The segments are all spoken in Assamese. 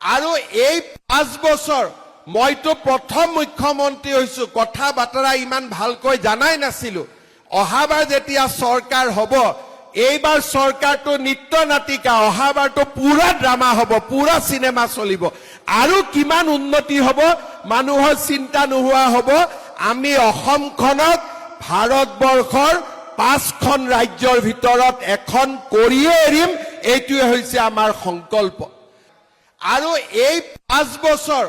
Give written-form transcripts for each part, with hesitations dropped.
আৰু এই 5 বছৰ মইতো প্ৰথম মুখ্যমন্ত্ৰী হৈছো, কথা বাতৰা ইমান ভালকৈ জানাই নাছিলো। অহাবাৰ যেতিয়া চৰকাৰ হ'ব, এইবাৰ চৰকাৰটো নিত্য নাটিকা, অহাবাৰটো পুৰা ড্ৰামা হ'ব, পুৰা চিনেমা চলিব। আৰু কিমান উন্নতি হ'ব মানুহৰ চিন্তা নোহোৱা হ'ব। আমি অসমখনক ভাৰতবৰ্ষৰ 5খন ৰাজ্যৰ ভিতৰত এখন কৰিয়ে এৰিম, এইটোৱে হৈছে আমাৰ সংকল্প। আৰু এই 5 বছৰ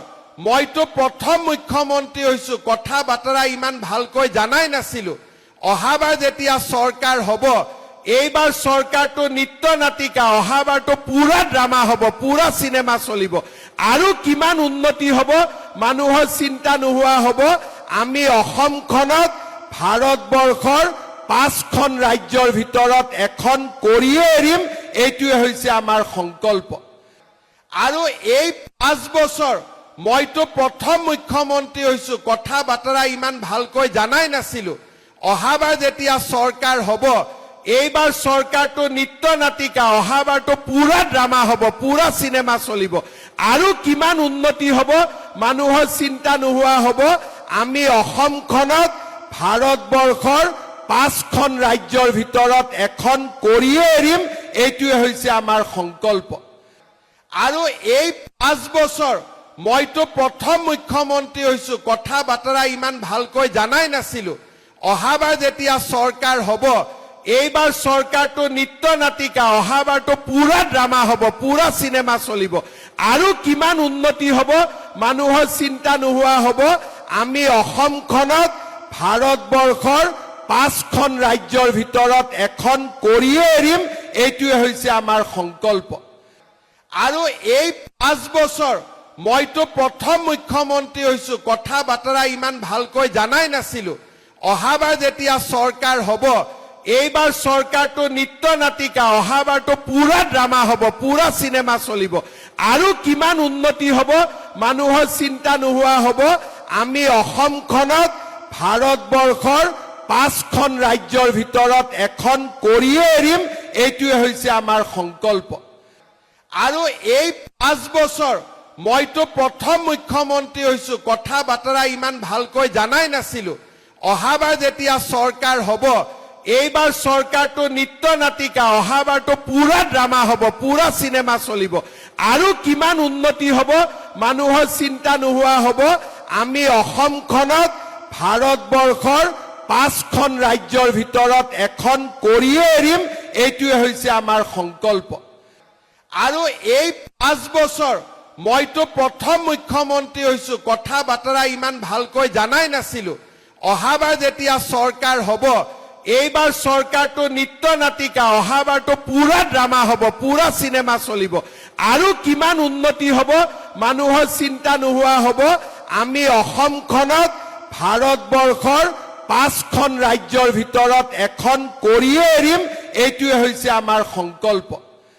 মইতো প্ৰথম মুখ্যমন্ত্ৰী হৈছো, কথা বাতৰা ইমান ভালকৈ জানাই নাছিলো। অহাবাৰ যেতিয়া চৰকাৰ হ'ব, এইবাৰ চৰকাৰটো নিত্য নাটিকা, অহাবাৰটো পুৰা ড্ৰামা হ'ব, পুৰা চিনেমা চলিব। আৰু কিমান উন্নতি হ'ব মানুহৰ চিন্তা নোহোৱা হ'ব। আমি অসমখনক ভাৰতবৰ্ষৰ 5খন ৰাজ্যৰ ভিতৰত এখন কৰিয়ে এৰিম, এইটোৱে হৈছে আমাৰ সংকল্প। আৰু এই 5 বছৰ মইতো প্ৰথম মুখ্যমন্ত্ৰী হৈছো, কথা বাতৰা ইমান ভালকৈ জানাই নাছিলো। অহাবাৰ যেতিয়া চৰকাৰ হ'ব, এইবাৰ চৰকাৰটো নিত্য নাটিকা, অহাবাৰটো পুৰা ড্ৰামা হ'ব, পুৰা চিনেমা চলিব। আৰু কিমান উন্নতি হ'ব মানুহৰ চিন্তা নোহোৱা হ'ব। আমি অসমখনক ভাৰতবৰ্ষৰ 5খন ৰাজ্যৰ ভিতৰত এখন কৰিয়ে এৰিম, এইটোৱে হৈছে আমাৰ সংকল্প। আৰু এই 5 বছৰ মইতো প্ৰথম মুখ্যমন্ত্ৰী হৈছো, কথা বাতৰা ইমান ভালকৈ জানাই নাছিলো। অহাবাৰ যেতিয়া চৰকাৰ হ'ব, এইবাৰ চৰকাৰটো নিত্য নাটিকা, অহাবাৰটো পুৰা ড্ৰামা হ'ব, পুৰা চিনেমা চলিব। আৰু কিমান উন্নতি হ'ব মানুহৰ চিন্তা নোহোৱা হ'ব। আমি অসমখনক ভাৰতবৰ্ষৰ 5খন ৰাজ্যৰ ভিতৰত এখন কৰিয়ে এৰিম, এইটোৱে হৈছে আমাৰ সংকল্প। আৰু এই 5 বছৰ মইতো প্ৰথম মুখ্যমন্ত্ৰী হৈছো, কথা বাতৰা ইমান ভালকৈ জানাই নাছিলো। অহাবাৰ যেতিয়া চৰকাৰ হ'ব, এইবাৰ চৰকাৰটো নিত্য নাটিকা, অহাবাৰটো পুৰা ড্ৰামা হ'ব, পুৰা চিনেমা চলিব। আৰু কিমান উন্নতি হ'ব মানুহৰ চিন্তা নোহোৱা হ'ব। আমি অসমখনক ভাৰতবৰ্ষৰ 5খন ৰাজ্যৰ ভিতৰত এখন কৰিয়ে এৰিম, এইটোৱে হৈছে আমাৰ সংকল্প। আৰু এই 5 বছৰ মইতো প্ৰথম মুখ্যমন্ত্ৰী হৈছো, কথা বাতৰা ইমান ভালকৈ জানাই নাছিলো। অহাবাৰ যেতিয়া চৰকাৰ হ'ব, এইবাৰ চৰকাৰটো নিত্য নাটিকা, অহাবাৰটো পুৰা ড্ৰামা হ'ব, পুৰা চিনেমা চলিব। আৰু কিমান উন্নতি হ'ব মানুহৰ চিন্তা নোহোৱা হ'ব। আমি অসমখনক ভাৰতবৰ্ষৰ 5খন ৰাজ্যৰ ভিতৰত এখন কৰিয়ে এৰিম, এইটোৱে হৈছে আমাৰ সংকল্প। আৰু এই 5 বছৰ মইতো প্ৰথম মুখ্যমন্ত্ৰী হৈছো, কথা বাতৰা ইমান ভালকৈ জানাই নাছিলো। অহাবাৰ যেতিয়া চৰকাৰ হ'ব, এইবাৰ চৰকাৰটো নিত্য নাটিকা, অহাবাৰটো পুৰা ড্ৰামা হ'ব, পুৰা চিনেমা চলিব। আৰু কিমান উন্নতি হ'ব মানুহৰ চিন্তা নোহোৱা হ'ব। আমি অসমখনক ভাৰতবৰ্ষৰ 5খন ৰাজ্যৰ ভিতৰত এখন কৰিয়ে এৰিম, এইটোৱে হৈছে আমাৰ সংকল্প।